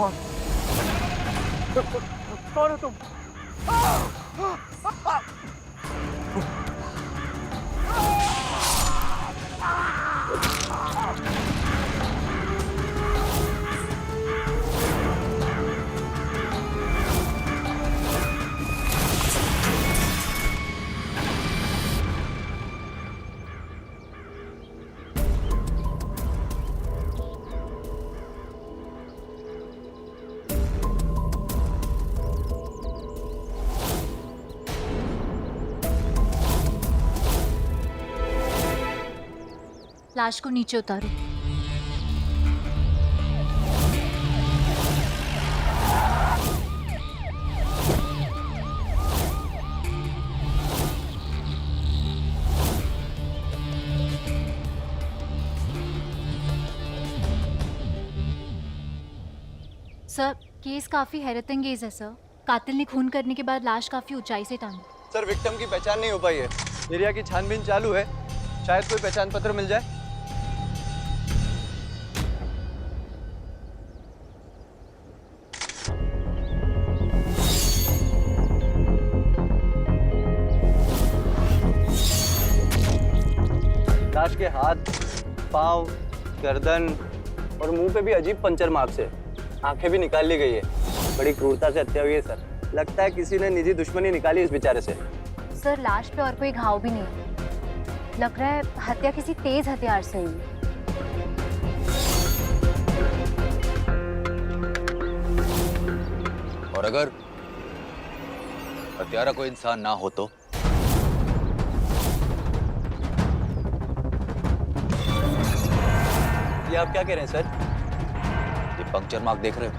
कौन कौन हो तुम? लाश को नीचे उतारो। सर, केस काफी हैरत अंगेज है सर। कातिल ने खून करने के बाद लाश काफी ऊंचाई से टांगी। सर, विक्टिम की पहचान नहीं हो पाई है। एरिया की छानबीन चालू है, शायद कोई पहचान पत्र मिल जाए। लाश के हाथ, पाँव, गर्दन और मुंह पे भी अजीब पंचर मार्क्स है। आंखें भी निकाल ली गई है। बड़ी क्रूरता से हत्या हुई है सर। लगता है किसी ने निजी दुश्मनी निकाली इस बेचारे से। सर, लाश पे और कोई घाव भी नहीं है। लग रहा है हत्या किसी तेज हथियार से हुई है। और अगर हत्यारा कोई इंसान ना हो तो? ये आप क्या कह रहे हैं सर? ये पंक्चर मार्क देख रहे हो?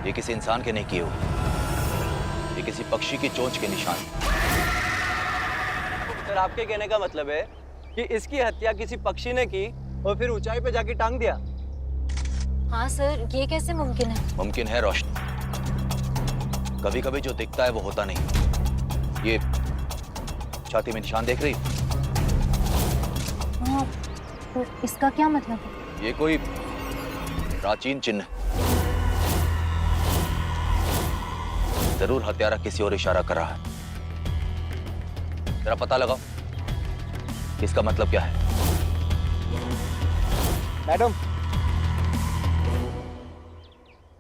ये किसी इंसान के नहीं किए हुए, ये किसी पक्षी की चोंच के निशान। सर, आपके कहने का मतलब है कि इसकी हत्या किसी पक्षी ने की और फिर ऊंचाई पे जाके टांग दिया? हाँ सर, ये कैसे मुमकिन है? मुमकिन है रोशनी। कभी कभी जो दिखता है वो होता नहीं। ये छाती में निशान देख रही हो? हाँ, तो इसका क्या मतलब है? ये कोई प्राचीन चिन्ह है। जरूर हत्यारा किसी और इशारा कर रहा है। जरा पता लगाओ इसका मतलब क्या है। मैडम,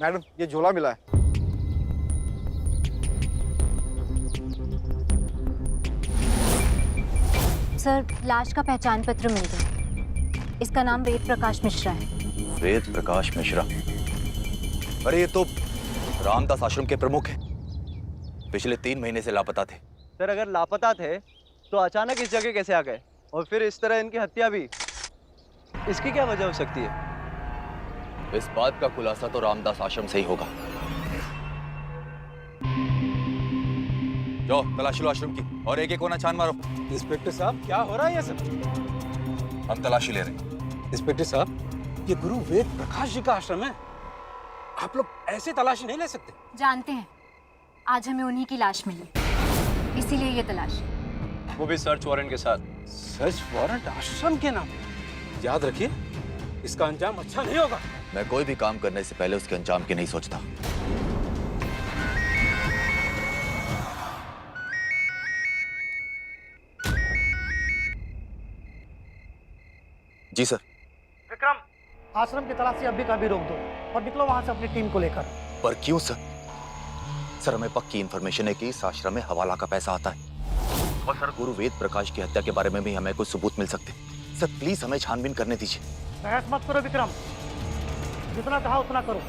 मैडम, ये झोला मिला है। सर, लाश का पहचान पत्र मिल गया। इसका नाम वेद प्रकाश मिश्रा है। वेद प्रकाश मिश्रा? अरे ये तो रामदास आश्रम के प्रमुख हैं। पिछले 3 महीने से लापता थे। सर, अगर लापता थे तो अचानक इस जगह कैसे आ गए? और फिर इस तरह इनकी हत्या भी? इसकी क्या वजह हो सकती है? इस बात का खुलासा तो रामदास आश्रम से ही होगा। जाओ तलाशी लो आश्रम की और एक एक कोना छान मारो। इंस्पेक्टर साहब, क्या हो रहा है ये सब? हम तलाशी ले रहे हैं। इंस्पेक्टर साहब, ये गुरु वेद प्रकाश जी का आश्रम है। आप लोग ऐसे तलाशी नहीं ले सकते। जानते हैं, आज हमें उन्हीं की लाश मिली, इसीलिए ये तलाश। वो भी सर्च वारंट के साथ। सर्च वारंट आश्रम के नाम? याद रखिए, इसका अंजाम अच्छा नहीं होगा। मैं कोई भी काम करने से पहले उसके अंजाम की नहीं सोचता। जी सर। विक्रम, आश्रम की तलाशी अभी का भी रोक दो और निकलो वहां से अपनी टीम को लेकर। पर क्यों सर? सर, हमें पक्की इंफॉर्मेशन है कि इस आश्रम में हवाला का पैसा आता है। और सर, गुरु वेद प्रकाश की हत्या के बारे में भी हमें कुछ सबूत मिल सकते। सर प्लीज हमें छानबीन करने दीजिए। बहस मत करो विक्रम, जितना कहा उतना करो।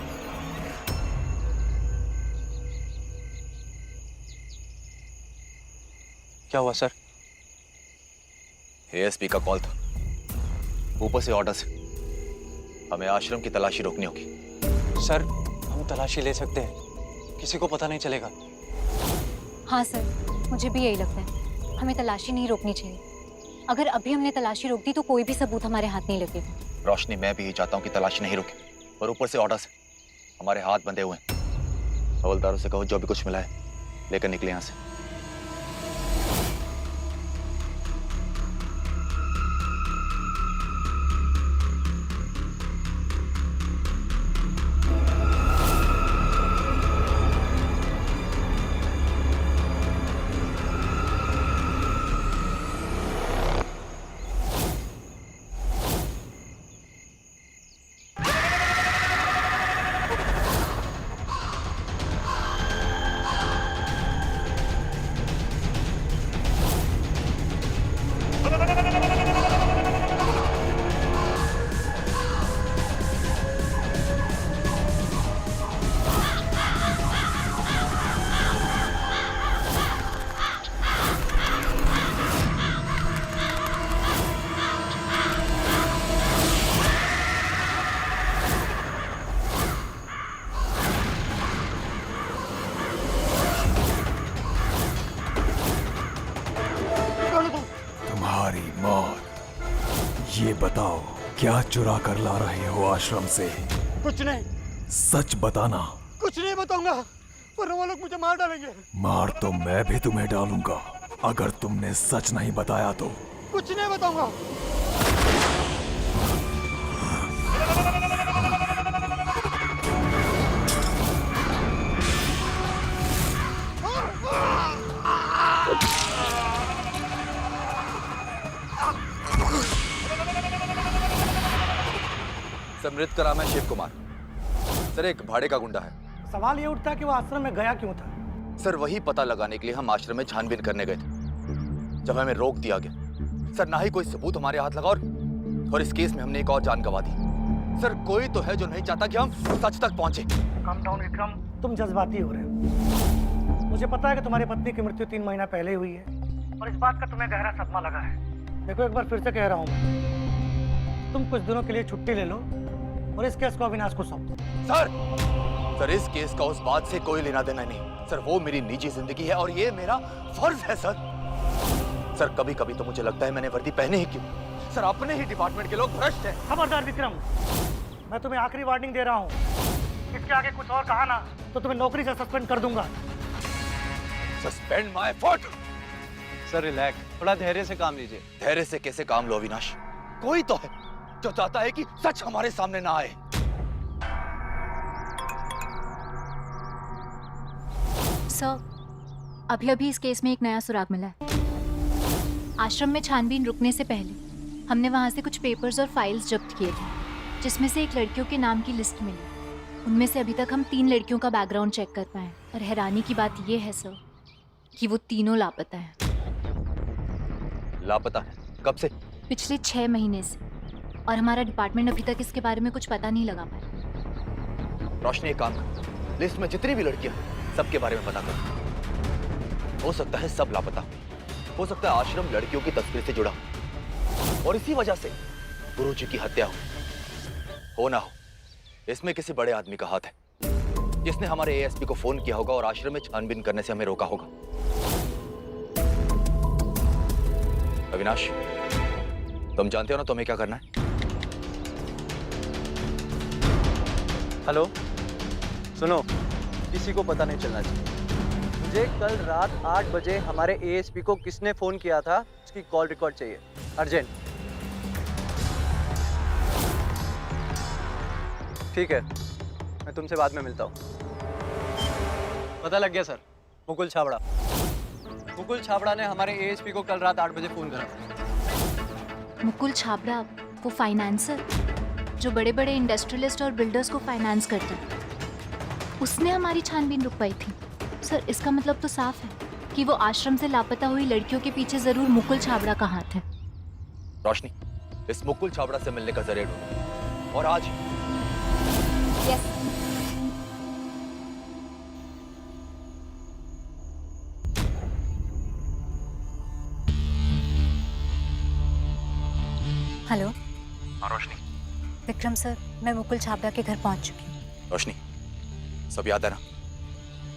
क्या हुआ सर? एएसपी का कॉल था, ऊपर से ऑर्डर से हमें आश्रम की तलाशी रोकनी होगी। सर, हम तलाशी ले सकते हैं, किसी को पता नहीं चलेगा। हाँ सर, मुझे भी यही लगता है। हमें तलाशी नहीं रोकनी चाहिए। अगर अभी हमने तलाशी रोक दी तो कोई भी सबूत हमारे हाथ नहीं लगेगा। रोशनी, मैं भी यही चाहता हूँ कि तलाशी नहीं रुके, और ऊपर से ऑर्डर से हमारे हाथ बंधे हुए हैं। हवलदारों से कहो जो भी कुछ मिला है लेकर निकले यहाँ से। ये बताओ, क्या चुरा कर ला रहे हो आश्रम से? कुछ नहीं, सच बताना। कुछ नहीं बताऊंगा, वरना वो लोग मुझे मार डालेंगे। मार तो मैं भी तुम्हें डालूंगा अगर तुमने सच नहीं बताया तो। कुछ नहीं बताऊंगा। सर, मृत का नाम है शिव कुमार। सर, एक भाड़े का गुंडा है। सवाल ये उठता है कि वो आश्रम में गया क्यों था? सर, वही पता लगाने के लिए हम आश्रम में छानबीन करने गए थे, जब हमें रोक दिया गया। सर, ना ही कोई सबूत हमारे हाथ लगा और इस केस में हमने एक और जान गंवा दी। सर, कोई तो है जो नहीं चाहता कि हम सच तक पहुंचे। काम डाउन विक्रम, तुम जज्बाती हो रहे हो। मुझे पता है कि तुम्हारी पत्नी की मृत्यु 3 महीना पहले हुई है और इस बात का तुम्हें गहरा सदमा लगा है। देखो, एक बार फिर से कह रहा हूँ मैं, तुम कुछ दिनों के लिए छुट्टी ले लो और इस केस को अविनाश को सौंप दो। सर, इस केस का उस बात से कोई लेना देना नहीं। सर, वो मेरी निजी जिंदगी है और ये मेरा फर्ज है। सर, कभी कभी तो मुझे लगता है मैंने वर्दी पहने ही क्यों। सर, अपने ही डिपार्टमेंट के लोग भ्रष्ट हैं। खबरदार विक्रम, मैं तुम्हें आखिरी वार्निंग दे रहा हूँ। इसके आगे कुछ और कहा ना तो तुम्हें नौकरी से सस्पेंड कर दूंगा। Suspend my foot. Sir relax, थोड़ा धैर्य से काम लीजिए। धैर्य से कैसे काम लो अविनाश? कोई तो है जो चाहता है कि सच हमारे सामने ना आए। सर, अभी इस केस में एक नया सुराग मिला है। आश्रम में छानबीन रुकने से पहले हमने वहां से कुछ पेपर्स और फाइल्स जब्त किए थे, जिसमें से एक लड़कियों के नाम की लिस्ट मिली। उनमें से अभी तक हम 3 लड़कियों का बैकग्राउंड चेक कर पाए और हैरानी की बात यह है सर कि वो तीनों लापता हैं। लापता? कब से? पिछले 6 महीने से, और हमारा डिपार्टमेंट अभी तक इसके बारे में कुछ पता नहीं लगा पाया। रोशनी, एक काम कर, लिस्ट में जितनी भी लड़कियां हैं सबके बारे में पता कर। हो सकता है सब लापता हो सकता है आश्रम लड़कियों की तस्वीर से जुड़ा और इसी वजह से गुरुजी की हत्या हो ना हो, इसमें किसी बड़े आदमी का हाथ है जिसने हमारे एएसपी को फोन किया होगा और आश्रम में छानबीन करने से हमें रोका होगा। अविनाश, तुम जानते हो ना तुम्हें क्या करना है? हेलो, सुनो, किसी को पता नहीं चलना चाहिए। मुझे कल रात 8 बजे हमारे एएसपी को किसने फोन किया था उसकी कॉल रिकॉर्ड चाहिए, अर्जेंट। ठीक है, मैं तुमसे बाद में मिलता हूँ। पता लग गया सर, मुकुल छाबड़ा। मुकुल छाबड़ा ने हमारे एएसपी को कल रात 8 बजे फोन करा। मुकुल छाबड़ा, वो फाइनेंसर जो बड़े बड़े इंडस्ट्रियलिस्ट और बिल्डर्स को फाइनेंस करता है, उसने हमारी छानबीन रुकवाई थी। सर, इसका मतलब तो साफ है कि वो आश्रम से लापता हुई लड़कियों के पीछे जरूर मुकुल छाबड़ा का हाथ है। रोशनी, इस मुकुल छाबड़ा से मिलने का जरिया ढूंढो और आज। यस। हेलो। हाँ रोशनी। विक्रम सर, मैं मुकुल छाबड़ा के घर पहुंच चुकी हूँ। रोशनी, सब याद है ना?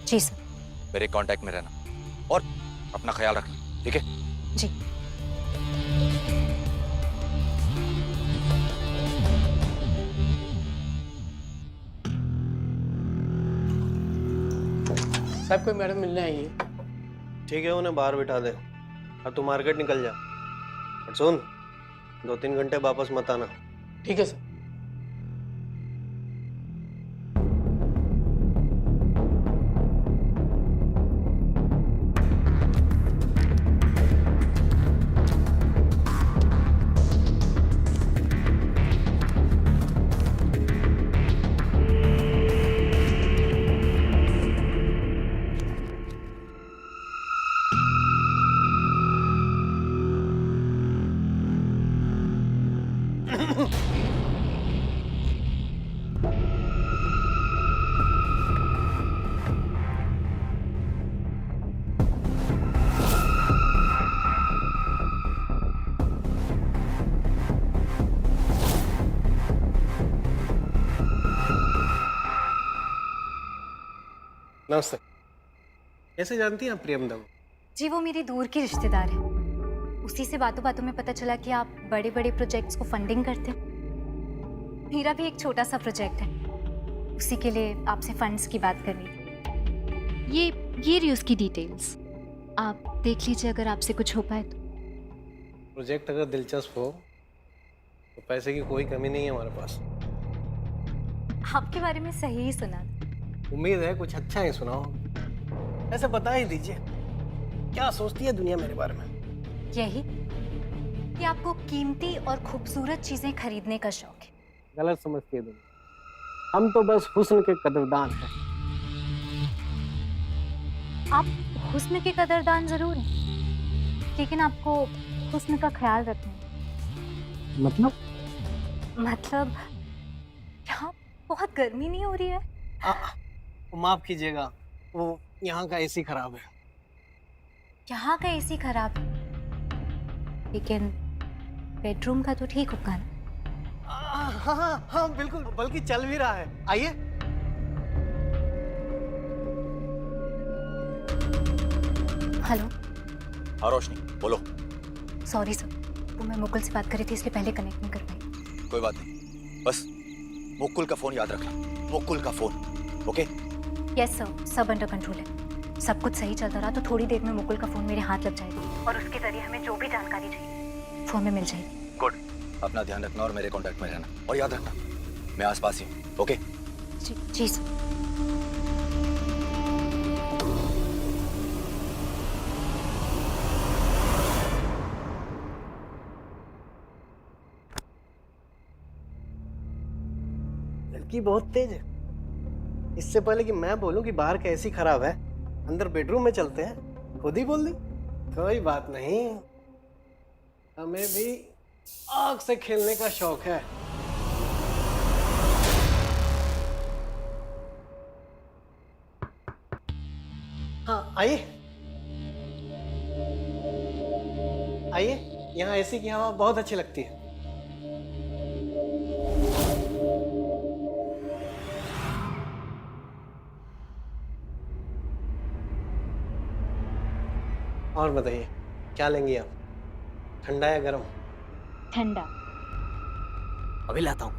जी सर। मेरे कांटेक्ट में रहना और अपना ख्याल रखना, ठीक है? जी। साहब, कोई मैडम मिलने आई है। ठीक है, उन्हें बाहर बिठा दे। अब तू मार्केट निकल जा। और सुन, 2-3 घंटे वापस मत आना। ठीक है सर। नमस्ते। कैसे जानती हैं आप प्रियम दम? जी, वो मेरी दूर की रिश्तेदार है। उसी से बातों बातों में पता चला कि आप बड़े बड़े प्रोजेक्ट्स को फंडिंग करते हैं। मेरा भी एक छोटा सा प्रोजेक्ट है, उसी के लिए आपसे फंड्स की बात करनी थी। ये रही उसकी डिटेल्स, आप देख लीजिए अगर आपसे कुछ हो पाए तो। प्रोजेक्ट अगर दिलचस्प हो तो पैसे की कोई कमी नहीं है हमारे पास। आपके बारे में सही ही सुना। उम्मीद है कुछ अच्छा ही सुनाओ। ऐसे बता ही दीजिए, क्या सोचती है दुनिया मेरे बारे में? यही कि आपको कीमती और खूबसूरत चीजें खरीदने का शौक है। गलत समझती है दुनिया, हम तो बस हुस्न के कदरदान हैं। आप हुस्न के कदरदान जरूर हैं, लेकिन आपको हुस्न का ख्याल रखना है। मतलब यहाँ बहुत गर्मी नहीं हो रही है? माफ कीजिएगा, वो यहाँ का एसी खराब है। यहाँ का एसी खराब है, लेकिन बेडरूम का तो ठीक होगा ना? हाँ बिल्कुल, बल्कि चल भी रहा है। आइए। हेलो। हाँ रोशनी, बोलो। सॉरी सर, वो मैं मुकुल से बात कर रही थी, इसलिए पहले कनेक्ट नहीं कर पाई। कोई बात नहीं, बस मुकुल का फोन याद रखना, मुकुल का फोन। ओके? यस सर, सब अंडर कंट्रोल है। सब कुछ सही चलता रहा तो थोड़ी देर में मुकुल का फोन मेरे हाथ लग जाएगा और उसके जरिए हमें जो भी जानकारी चाहिए फोन में मिल जाएगी। गुड। अपना ध्यान रखना और मेरे कांटेक्ट में रहना, और याद रखना मैं आसपास ही हूँ। ओके? जी सर। लड़की बहुत तेज है। इससे पहले कि मैं बोलूं कि बाहर कैसी खराब है, अंदर बेडरूम में चलते हैं, खुद ही बोल दी। कोई बात नहीं, हमें भी आग से खेलने का शौक है। हाँ आइए आइए, यहाँ एसी की हवा बहुत अच्छी लगती है। और बताइए, क्या लेंगी आप, ठंडा या गरम? ठंडा। अभी लाता हूँ।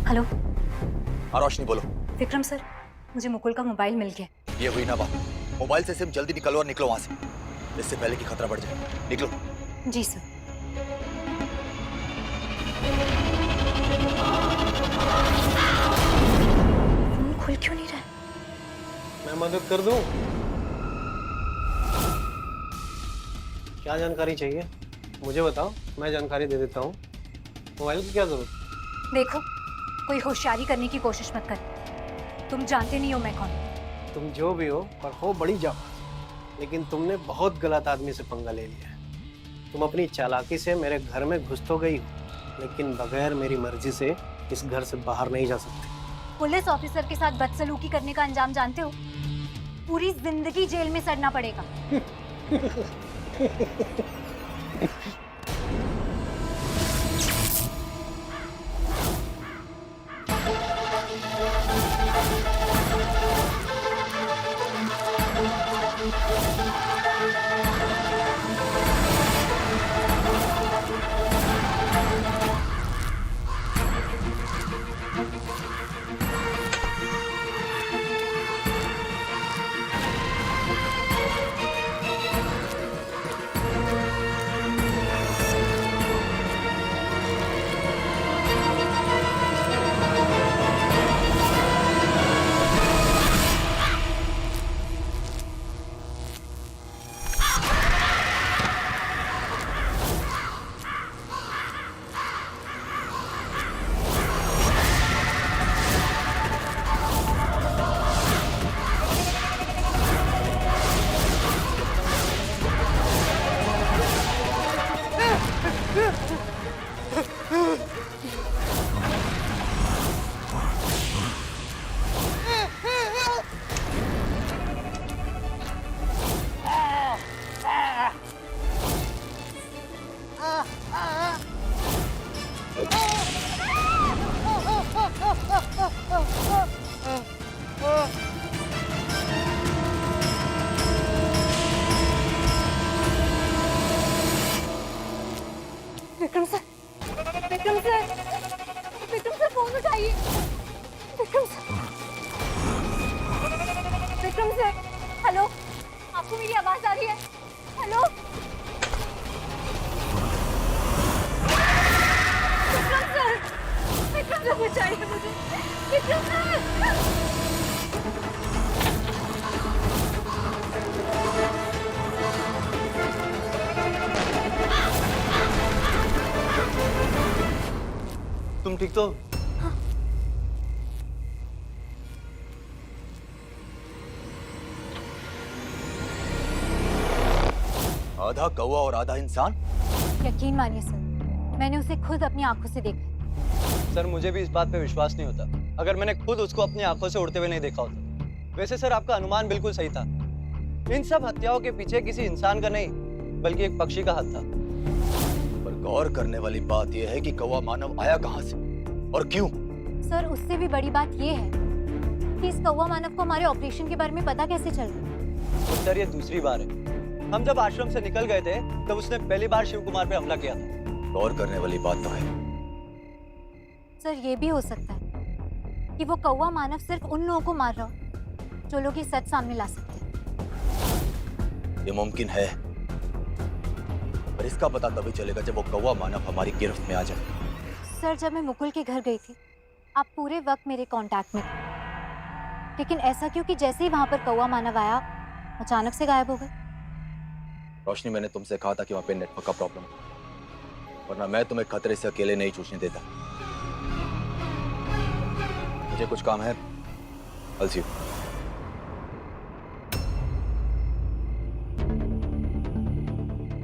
हेलो। हाँ रोशनी, बोलो। विक्रम सर, मुझे मुकुल का मोबाइल मिल गया। ये हुई ना बात। मोबाइल से सिम जल्दी निकलो और निकलो वहां से, इससे पहले कि खतरा बढ़ जाए। निकलो। जी सर। फोन खुल क्यों नहीं रहा है? मैं मदद कर दूं? क्या जानकारी चाहिए मुझे बताओ, मैं जानकारी दे देता हूँ। मोबाइल की क्या जरूरत? देखो, कोई होशियारी करने की कोशिश मत कर। तुम जानते नहीं हो मैं कौन हूं। तुम जो भी हो, पर हो बड़ी जाबाज, लेकिन तुमने बहुत गलत आदमी से पंगा ले लिया है। तुम अपनी चालाकी से मेरे घर में घुस तो गई हो, लेकिन बगैर मेरी मर्जी से इस घर से बाहर नहीं जा सकती। पुलिस ऑफिसर के साथ बदसलूकी करने का अंजाम जानते हो? पूरी जिंदगी जेल में सड़ना पड़ेगा। Vikram sir, Vikram sir, Vikram sir phone उठाइए। Vikram sir, Vikram sir, hello, आपको मेरी आवाज आ रही है? Hello, Vikram sir, Vikram sir बचाइए मुझे, विक्रम सर। तुम ठीक तो? आधा कौवा और आधा इंसान? यकीन मानिए सर, मैंने उसे खुद अपनी आंखों से देखा। सर मुझे भी इस बात पे विश्वास नहीं होता अगर मैंने खुद उसको अपनी आंखों से उड़ते हुए नहीं देखा होता। वैसे सर आपका अनुमान बिल्कुल सही था। इन सब हत्याओं के पीछे किसी इंसान का नहीं बल्कि एक पक्षी का हाथ था। पर गौर करने वाली बात यह है कि कौवा मानव आया कहां से और क्यों? सर उससे भी बड़ी बात यह है कि इस कौवा मानव को हमारे ऑपरेशन के बारे में पता कैसे चल रहा? तो सर ये दूसरी बार है। हम जब आश्रम से निकल गए थे तब उसने पहली बार शिव कुमार पे हमला किया था। गौर करने वाली बात तो है। सर ये भी हो सकता है कि वो कौवा मानव सिर्फ उन लोगों को मार रहा हो जो लोग ये सच सामने ला सकते हैं। ये मुमकिन है, पर इसका पता तभी चलेगा जब वो कौवा मानव हमारी गिरफ्त में आ जाए। सर जब मैं मुकुल के घर गई थी आप पूरे वक्त मेरे कांटेक्ट में थे, लेकिन ऐसा क्यों कि जैसे ही वहां पर कौवा मानव आया अचानक से गायब हो गए? रोशनी, मैंने तुमसे कहा था कि वहां पे नेटवर्क का प्रॉब्लम है, वरना मैं तुम्हें खतरे से अकेले नहीं छूटने देता। मुझे कुछ काम है, अलसी।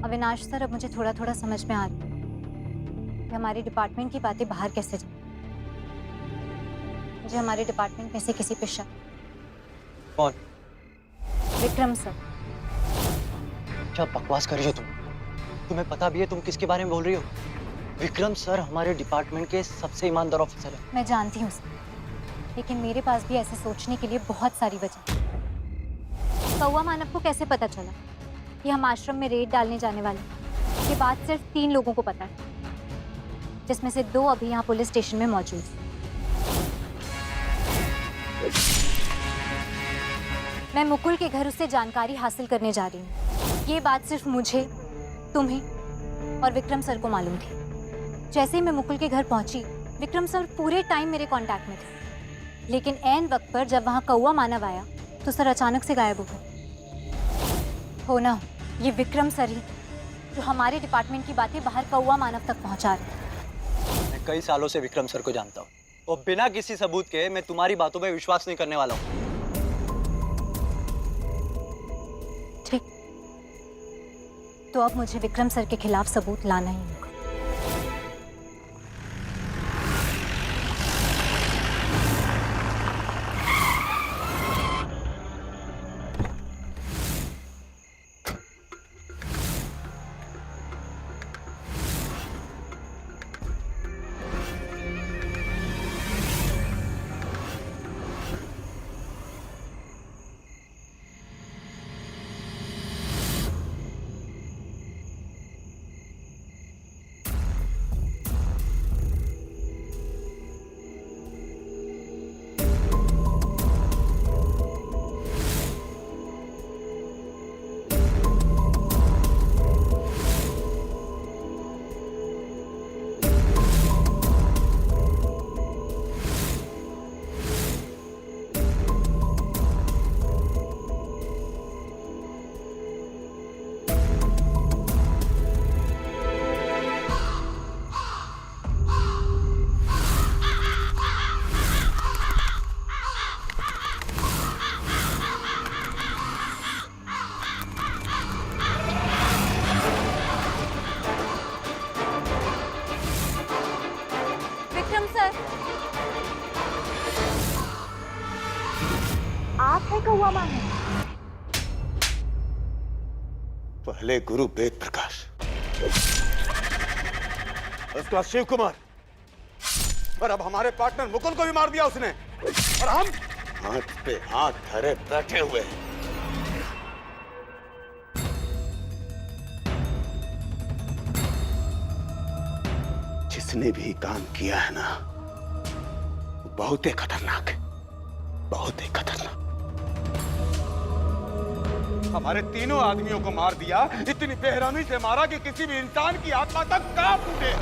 अविनाश सर, अब मुझे थोड़ा थोड़ा समझ में आ रहा है कि हमारे डिपार्टमेंट की बातें बाहर कैसे जाए। मुझे हमारे डिपार्टमेंट में से किसी पे शक। कौन? विक्रम सर। क्या बकवास कर रही हो तुम? तुम्हें पता भी है तुम किसके बारे में बोल रही हो? विक्रम सर हमारे डिपार्टमेंट के सबसे ईमानदार ऑफिसर है। मैं जानती हूँ सर, लेकिन मेरे पास भी ऐसे सोचने के लिए बहुत सारी वजह। कौवा मानव को कैसे पता चला कि हम आश्रम में रेड डालने जाने वाले? ये बात सिर्फ 3 लोगों को पता है, जिसमें से 2 अभी यहाँ पुलिस स्टेशन में मौजूद हैं। मैं मुकुल के घर उससे जानकारी हासिल करने जा रही हूँ। ये बात सिर्फ मुझे, तुम्हें और विक्रम सर को मालूम थी। जैसे ही मैं मुकुल के घर पहुंची, विक्रम सर पूरे टाइम मेरे कांटेक्ट में थे, लेकिन ऐन वक्त पर जब वहां कौवा मानव आया तो सर अचानक से गायब हो गए। हो ना, ये विक्रम सर ही जो हमारे डिपार्टमेंट की बातें बाहर कौवा मानव तक पहुंचा रहे। मैं कई सालों से विक्रम सर को जानता हूँ और बिना किसी सबूत के मैं तुम्हारी बातों पे विश्वास नहीं करने वाला हूँ। ठीक, तो अब मुझे विक्रम सर के खिलाफ सबूत लाना ही होगा। आप है कौवा मानव? पहले गुरु वेद प्रकाश, उसका शिव कुमार, और अब हमारे पार्टनर मुकुल को भी मार दिया उसने, और हम हाथ पे हाथ धरे बैठे हुए हैं। जिसने भी काम किया है ना, वो बहुत ही खतरनाक है, बहुत ही खतरनाक। हमारे तीनों आदमियों को मार दिया, इतनी बेरहमी से मारा कि किसी भी इंसान की आत्मा तक कांप उठे।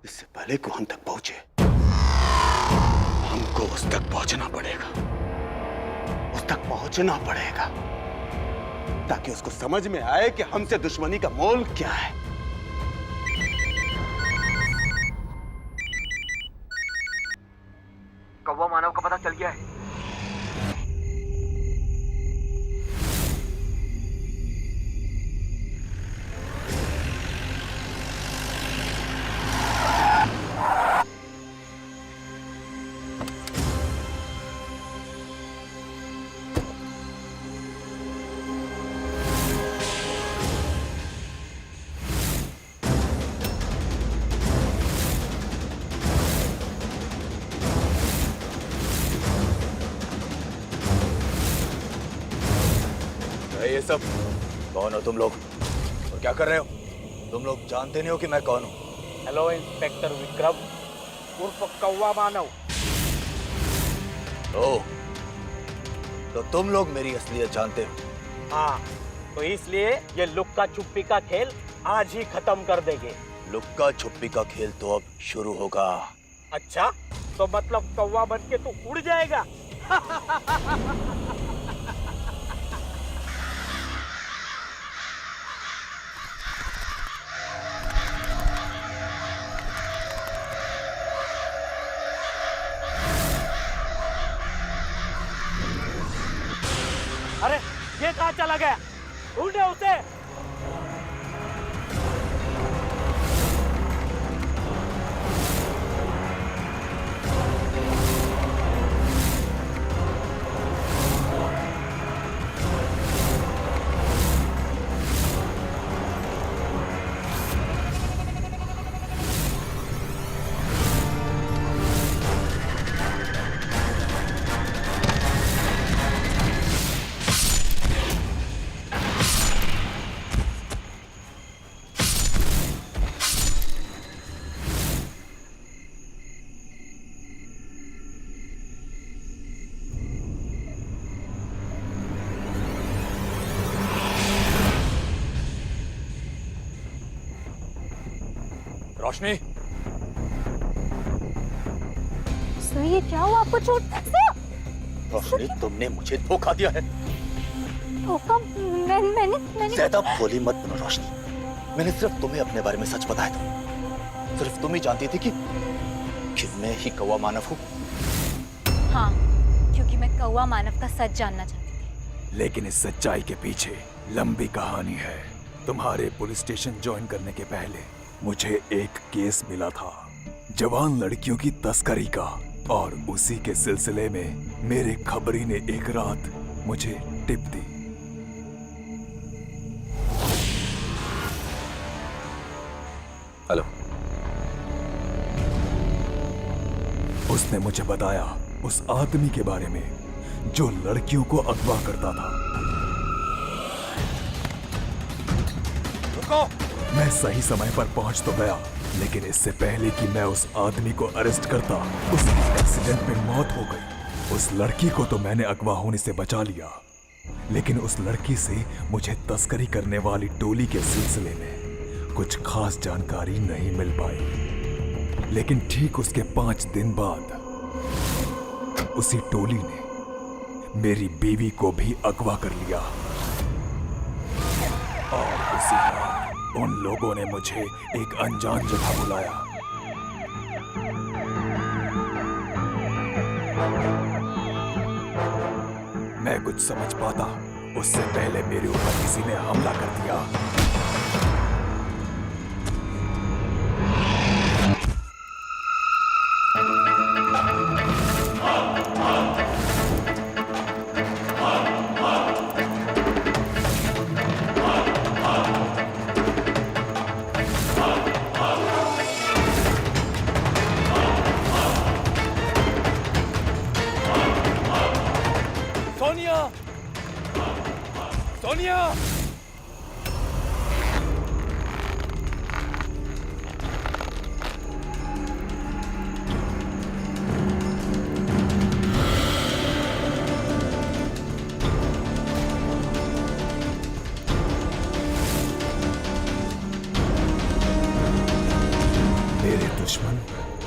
इससे पहले को हम तक पहुंचे, हमको उस तक पहुंचना पड़ेगा, उस तक पहुंचना पड़ेगा, ताकि उसको समझ में आए कि हमसे दुश्मनी का मोल क्या है। कौवा मानव का पता चल गया है। ये सब कौन हो तुम लोग और क्या कर रहे हो? तुम लोग जानते नहीं हो कि मैं कौन हूँ? हेलो इंस्पेक्टर विक्रम उर्फ कौवा मानव। ओह, तो तुम लोग मेरी असलियत जानते हो? हाँ, तो इसलिए ये लुक्का छुपी का खेल आज ही खत्म कर देंगे। लुक्का छुपी का खेल तो अब शुरू होगा। अच्छा, तो मतलब कौवा बन के तू उड़ जाएगा? अरे ये कहाँ चला गया? ढूंढे उसे। रोशनी, सर ये क्या हुआ आपको? चोट सर? रोशनी, तुमने मुझे धोखा दिया है। धोखा? मैंने ज्यादा भोली मत बनो रोशनी। मैंने सिर्फ तुम्हें अपने बारे में सच बताया था। सिर्फ तुम ही जानती थी कि मैं ही कौवा मानव हूँ। हाँ, क्योंकि मैं कौवा मानव का सच जानना चाहती थी। लेकिन इस सच्चाई के पीछे लंबी कहानी है। तुम्हारे पुलिस स्टेशन ज्वाइन करने के पहले मुझे एक केस मिला था, जवान लड़कियों की तस्करी का, और उसी के सिलसिले में मेरे खबरी ने एक रात मुझे टिप दी। हेलो। उसने मुझे बताया उस आदमी के बारे में जो लड़कियों को अगवा करता था। रुको। मैं सही समय पर पहुंच तो गया, लेकिन इससे पहले कि मैं उस आदमी को अरेस्ट करता, उसकी एक्सीडेंट में मौत हो गई। उस लड़की को तो मैंने अगवा होने से बचा लिया, लेकिन उस लड़की से मुझे तस्करी करने वाली टोली के सिलसिले में कुछ खास जानकारी नहीं मिल पाई। लेकिन ठीक उसके 5 दिन बाद उसी टोली ने मेरी बीवी को भी अगवा कर लिया, और उसी रात उन लोगों ने मुझे एक अनजान जगह बुलाया। मैं कुछ समझ पाता उससे पहले मेरे ऊपर किसी ने हमला कर दिया। सोनिया, सोनिया,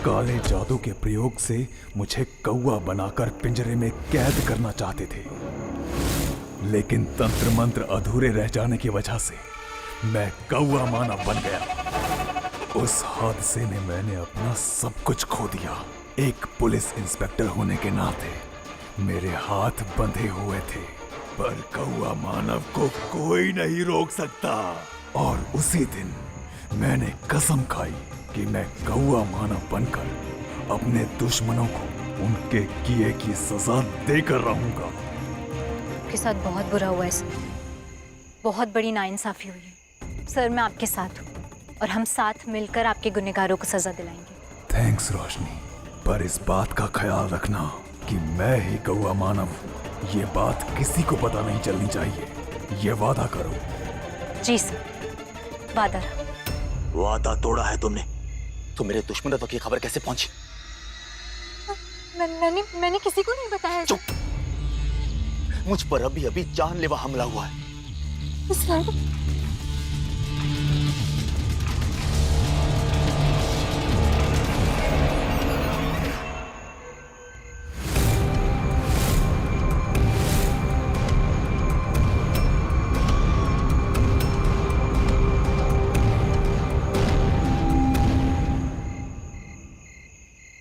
काले जादू के प्रयोग से मुझे कौवा बनाकर पिंजरे में कैद करना चाहते थे, लेकिन तंत्र मंत्र अधूरे रह जाने की वजह से मैं कौवा मानव बन गया। उस हादसे में मैंने अपना सब कुछ खो दिया। एक पुलिस इंस्पेक्टर होने के नाते मेरे हाथ बंधे हुए थे, पर कौवा मानव को कोई नहीं रोक सकता। और उसी दिन मैंने कसम खाई कि मैं कौवा मानव बनकर अपने दुश्मनों को उनके किए की सजा देकर रहूंगा। आपके साथ बहुत बुरा हुआ है सर, बहुत बड़ी नाइंसाफी हुई है सर। मैं आपके साथ हूँ और हम साथ मिलकर आपके गुनहगारों को सजा दिलाएंगे। थैंक्स रोशनी, पर इस बात का ख्याल रखना कि मैं ही कौवा मानव हूँ। ये बात किसी को पता नहीं चलनी चाहिए। ये वादा करो। जी सर, वादा। वादा तोड़ा है तुमने तो मेरे दुश्मनों की खबर कैसे पहुंची? मैंने किसी को नहीं बताया। चुप! मुझ पर अभी अभी जानलेवा हमला हुआ है।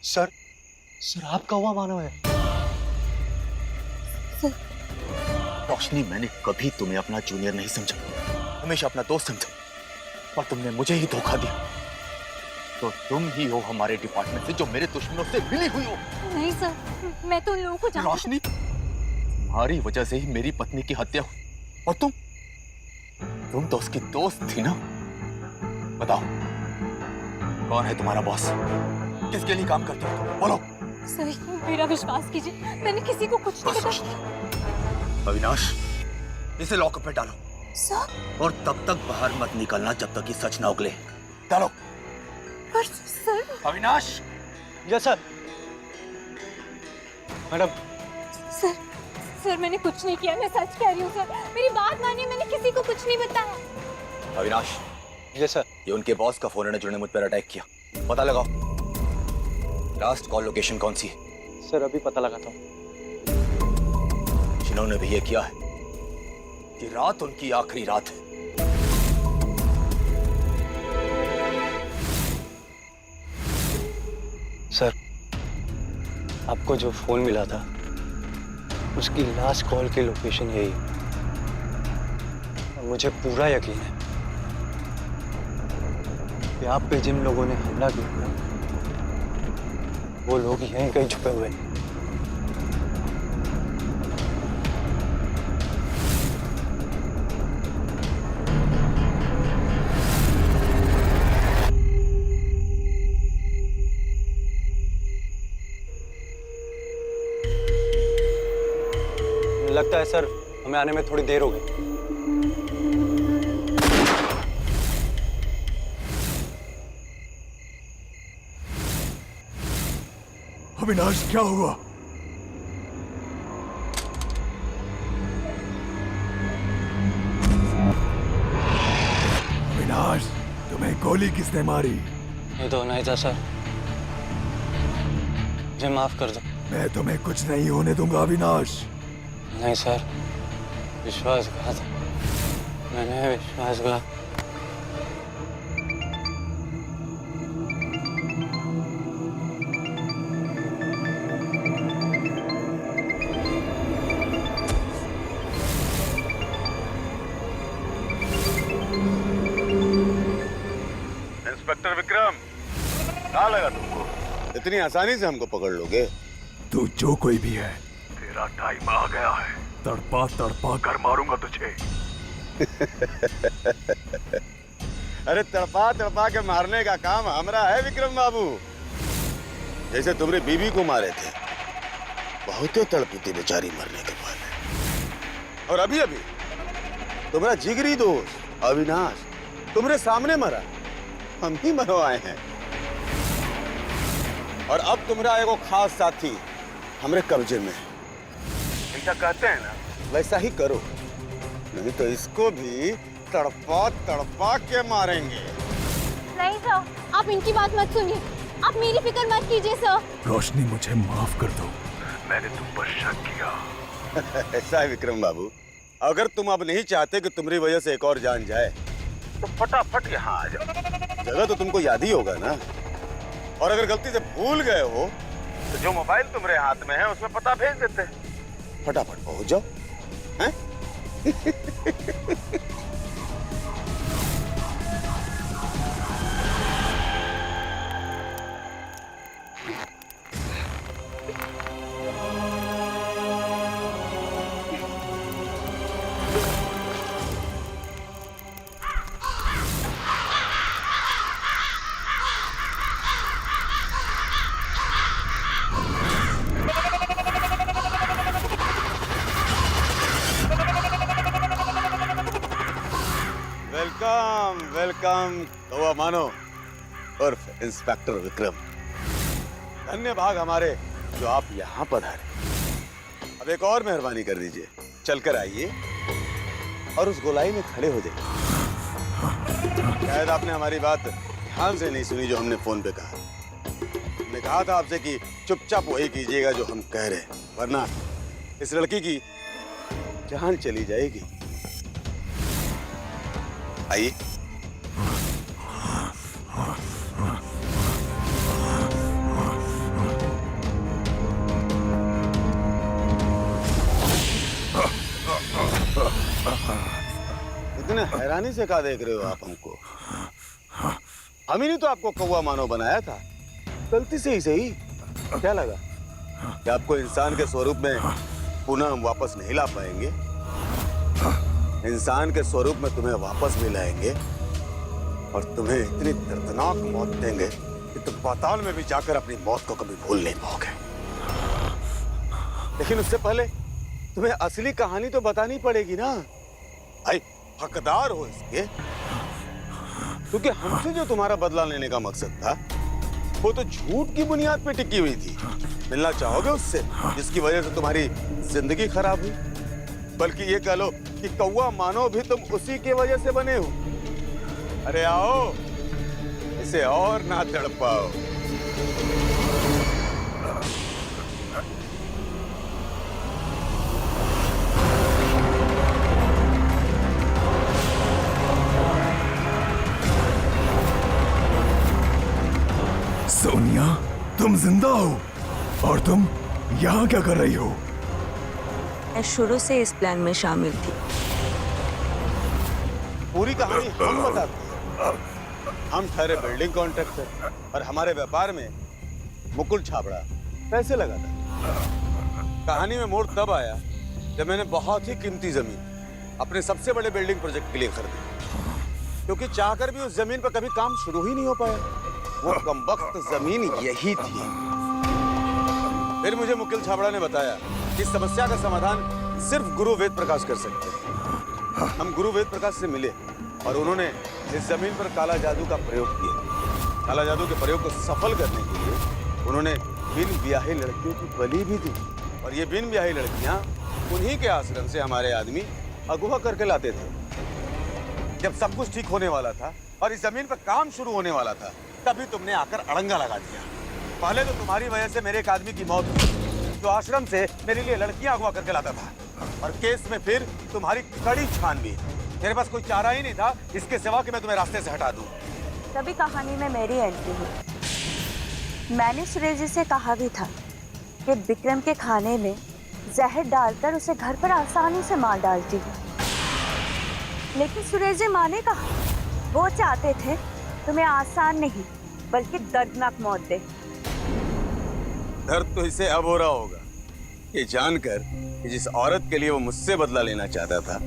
सर, सर आप कौवा मानव है? रोशनी, मैंने कभी तुम्हें अपना जूनियर नहीं समझा, हमेशा अपना दोस्त समझा, और तुमने मुझे ही धोखा दिया। तो तुम ही हो हमारे डिपार्टमेंट से जो मेरे दुश्मनों से मिली हुई हो। नहीं सर, मैं तो उन लोगों को जानती हूँ। रोशनी, तुम्हारी वजह से ही मेरी पत्नी की हत्या हुई, और तुम तो उसकी दोस्त थी ना। बताओ, कौन है तुम्हारा बॉस? किसके लिए काम करती हो? बोलो। सर, मेरा विश्वास कीजिए, मैंने किसी को कुछ नहीं बताया। अविनाश, इसे लॉकअप में डालो। सर, और तब तक बाहर मत निकलना जब तक कि सच ना उगले। डालो। पर sir. Avinash. Yes sir. Madam. Sir मैंने कुछ नहीं किया, मैं सच कह रही हूँ सर, मेरी बात मानिए, मैंने किसी को कुछ नहीं बताया। अविनाश। Yes sir. ये उनके बॉस का फोन है जिन्होंने मुझ पर अटैक किया। पता लगाओ लास्ट कॉल लोकेशन कौन सी है। सर अभी पता लगाता हूँ। जिन्होंने भी ये किया है कि रात उनकी आखिरी रात है। सर, आपको जो फोन मिला था उसकी लास्ट कॉल की लोकेशन यही है। और मुझे पूरा यकीन है कि आप पे जिन लोगों ने हमला किया वो लोग यहीं कहीं छुपे हुए हैं। लगता है सर हमें आने में थोड़ी देर हो गई। अविनाश, क्या हुआ? अविनाश, तुम्हें गोली किसने मारी? ये तो नहीं था सर, मुझे माफ कर दो। मैं तुम्हें कुछ नहीं होने दूंगा अविनाश। नहीं सर, विश्वासघात, मैंने विश्वासघात। इंस्पेक्टर विक्रम, कहाँ लगा तुमको? इतनी आसानी से हमको पकड़ लोगे? तू जो कोई भी है, तेरा टाइम आ गया है। तड़पा तड़पा कर मारूंगा तुझे। अरे तड़पा तड़पा के मारने का काम हमारा है विक्रम बाबू। जैसे तुमने बीबी को मारे थे, बहुत तड़पी थी बेचारी मरने के बाद। और अभी अभी तुम्हारा जिगरी दोस्त अविनाश तुम्हारे सामने मरा, हम ही मरवाए हैं। और अब तुम्हारा एगो खास साथी हमारे कब्जे में है। ऐसा कहते हैं ना, वैसा ही करो, नहीं तो इसको भी तड़पा तड़पा के मारेंगे। नहीं सर, आप इनकी बात मत सुनिए, आप मेरी फिक्र मत कीजिए सर। रोशनी, मुझे माफ कर दो, मैंने तुम पर शक किया। ऐसा है विक्रम बाबू, अगर तुम अब नहीं चाहते कि तुम्हारी वजह से एक और जान जाए तो फटाफट यहाँ आ जाओ। जगह तो तुमको याद ही होगा ना। और अगर गलती से भूल गए हो तो जो मोबाइल तुम्हारे हाथ में है उसमें पता भेज देते हैं, फटाफट पहुंच जाओ। हैं? वेलकम वेलकम कौवा मानो उर्फ इंस्पेक्टर विक्रम। धन्य भाग हमारे जो आप यहाँ पधारे। अब एक और मेहरबानी कर दीजिए, चलकर आइए और उस गोलाई में खड़े हो जाइए। शायद आपने हमारी बात ध्यान से नहीं सुनी जो हमने फोन पे कहा। हमने कहा था आपसे कि चुपचाप वही कीजिएगा जो हम कह रहे हैं, वरना इस लड़की की जान चली जाएगी। आइए। इतने हैरानी से क्या देख रहे हो आप हमको? हम ही नहीं तो आपको कौवा मानो बनाया था, गलती से ही सही। क्या लगा कि आपको इंसान के स्वरूप में पुनः हम वापस नहीं ला पाएंगे? इंसान के स्वरूप में तुम्हें वापस भी लाएंगे और तुम्हें इतनी दर्दनाक मौत देंगे कि तुम पाताल में भी जाकर अपनी मौत को कभी भूल नहीं पाओगे। लेकिन उससे पहले तुम्हें असली कहानी तो बतानी पड़ेगी ना। भाई हकदार हो इसके, क्योंकि हमसे जो तुम्हारा बदला लेने का मकसद था वो तो झूठ की बुनियाद पे टिकी हुई थी। मिलना चाहोगे उससे जिसकी वजह से तुम्हारी जिंदगी खराब हुई? बल्कि ये कह लो कि कौवा मानो भी तुम उसी की वजह से बने हो। अरे आओ, इसे और ना तड़पाओ। सोनिया, तुम जिंदा हो और तुम यहाँ क्या कर रही हो? मैं शुरू से इस प्लान में शामिल थी। पूरी कहानी हम बताते हैं। हम ठहरे बिल्डिंग कॉन्ट्रैक्टर और हमारे व्यापार में मुकुल छाबड़ा पैसे लगाता। कहानी में मोड़ तब आया जब मैंने बहुत ही कीमती जमीन अपने सबसे बड़े बिल्डिंग प्रोजेक्ट के लिए खरीदी, क्योंकि चाहकर भी उस जमीन पर कभी काम शुरू ही नहीं हो पाया। वो कमबख्त जमीन यही थी। फिर मुझे मुकुल छाबड़ा ने बताया कि इस समस्या का समाधान सिर्फ गुरु वेद प्रकाश कर सकते हैं। हम गुरु वेद प्रकाश से मिले और उन्होंने इस जमीन पर काला जादू का प्रयोग किया। काला जादू के प्रयोग को सफल करने के लिए उन्होंने बिन ब्याही लड़कियों की बलि भी दी, और ये बिन ब्याही लड़कियां उन्हीं के आश्रम से हमारे आदमी अगवा करके लाते थे। जब सब कुछ ठीक होने वाला था और इस जमीन पर काम शुरू होने वाला था, तभी तुमने आकर अड़ंगा लगा दिया। पहले तो तुम्हारी वजह से मेरे एक आदमी की मौत हुई जो आश्रम से मेरे लिए लड़कियां अगवा करके लाता था, और केस में फिर तुम्हारी कड़ी छानबीन। मेरे पास कोई चारा ही नहीं था इसके सिवा कि मैं तुम्हें रास्ते से हटा दूं। तभी कहानी में मेरी एंट्री हुई। मैंने सुरेश जी से कहा भी था कि विक्रम के खाने में जहर डालकर उसे घर पर आसानी से मार डालती हूँ, लेकिन सुरेश जी माने कहा। वो चाहते थे तुम्हें आसान नहीं बल्कि दर्दनाक मौत दे। दर्द तो इसे अब हो रहा होगा ये जानकर कि जिस औरत के लिए वो मुझसे बदला लेना चाहता था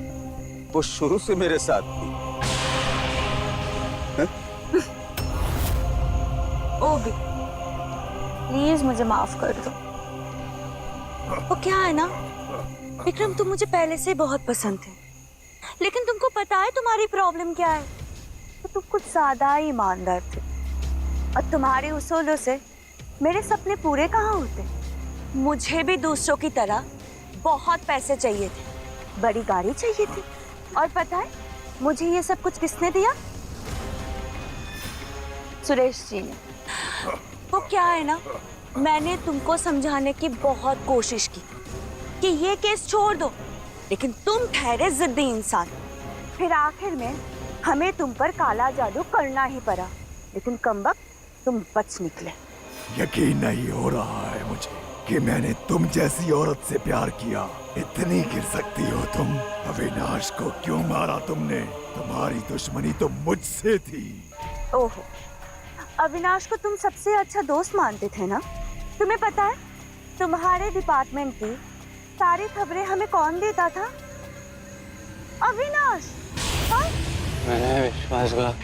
वो शुरू से मेरे साथ थी। ओ भी प्लीज मुझे माफ कर दो। वो क्या है ना विक्रम, तुम मुझे पहले से बहुत पसंद थे, लेकिन तुमको पता है तुम्हारी प्रॉब्लम क्या है? तो तुम कुछ ज्यादा ही ईमानदार थे, और तुम्हारे उसूलों से मेरे सपने पूरे कहाँ होते। मुझे भी दूसरों की तरह बहुत पैसे चाहिए थे, बड़ी गाड़ी चाहिए थी, और पता है मुझे ये सब कुछ किसने दिया? सुरेश जी ने। वो क्या है ना, मैंने तुमको समझाने की बहुत कोशिश की कि ये केस छोड़ दो, लेकिन तुम ठहरे जिद्दी इंसान। फिर आखिर में हमें तुम पर काला जादू करना ही पड़ा, लेकिन कमबख्त तुम बच निकले। यकीन नहीं हो रहा है मुझे कि मैंने तुम जैसी औरत से प्यार किया। इतनी गिर सकती हो तुम? अविनाश को क्यों मारा तुमने? तुम्हारी दुश्मनी तो मुझसे थी। ओहो, अविनाश को तुम सबसे अच्छा दोस्त मानते थे ना? तुम्हें पता है तुम्हारे डिपार्टमेंट की सारी खबरें हमें कौन देता था? अविनाश। हाँ? मैंने विश्वासघात।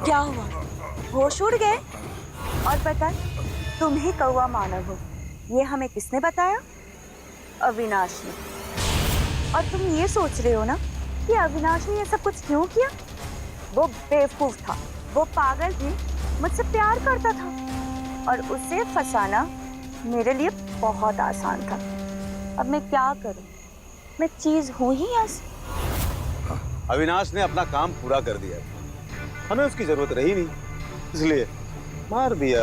क्या हुआ, होश उड़ गए? और पता है तुम ही कौवा मानव हो, ये हमें किसने बताया? अविनाश ने। और तुम ये सोच रहे हो ना कि अविनाश ने ये सब कुछ क्यों किया? वो बेवकूफ था, वो पागल थी, मुझसे प्यार करता था और उसे फंसाना मेरे लिए बहुत आसान था। अब मैं क्या करूं? मैं चीज हूं ही ऐसी। अविनाश ने अपना काम पूरा कर दिया, हमें उसकी जरूरत रही नहीं, इसलिए मार दिया।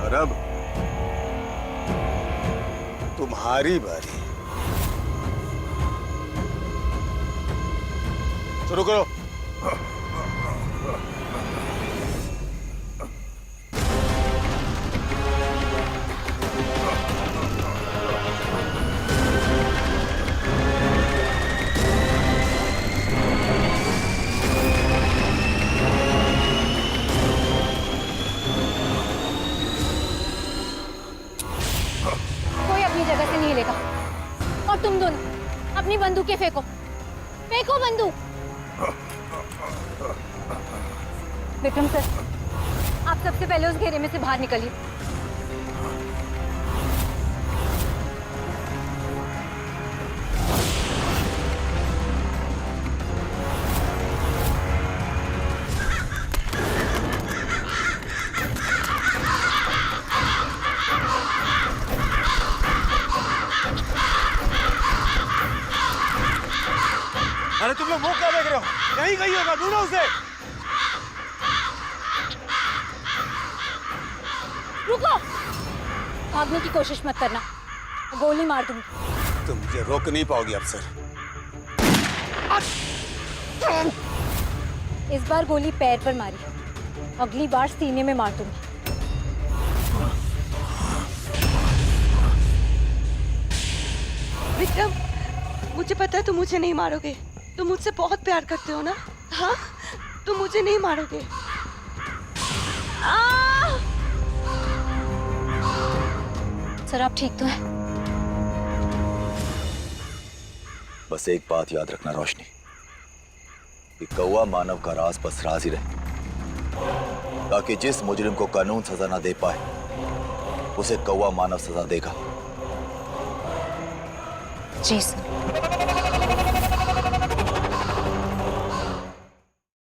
और अब तुम्हारी बारी। शुरू करो। कोई अपनी जगह से नहीं हिलेगा। और तुम दोनों अपनी बंदूकें फेंको, फेंको बंदूक। विक्रम सर, आप सबसे पहले उस घेरे में से बाहर निकलिए। अरे तुम लोग मुंह क्या देख रहे हो? कहीं गई होगा, ढूंढो उसे। रुको, भागने की कोशिश मत करना, गोली मार दूंगी। तुम मुझे रोक नहीं पाओगी अफसर। इस बार गोली पैर पर मारी, अगली बार सीने में मार दूंगी। विक्रम, मुझे पता है तुम मुझे नहीं मारोगे, तुम मुझसे बहुत प्यार करते हो ना? हाँ, तुम मुझे नहीं मारोगे। सर आप ठीक तो हैं? बस एक बात याद रखना रोशनी, कि कौवा मानव का राज बस राज ही रहे, ताकि जिस मुजरिम को कानून सजा ना दे पाए उसे कौवा मानव सजा देगा। जी सर।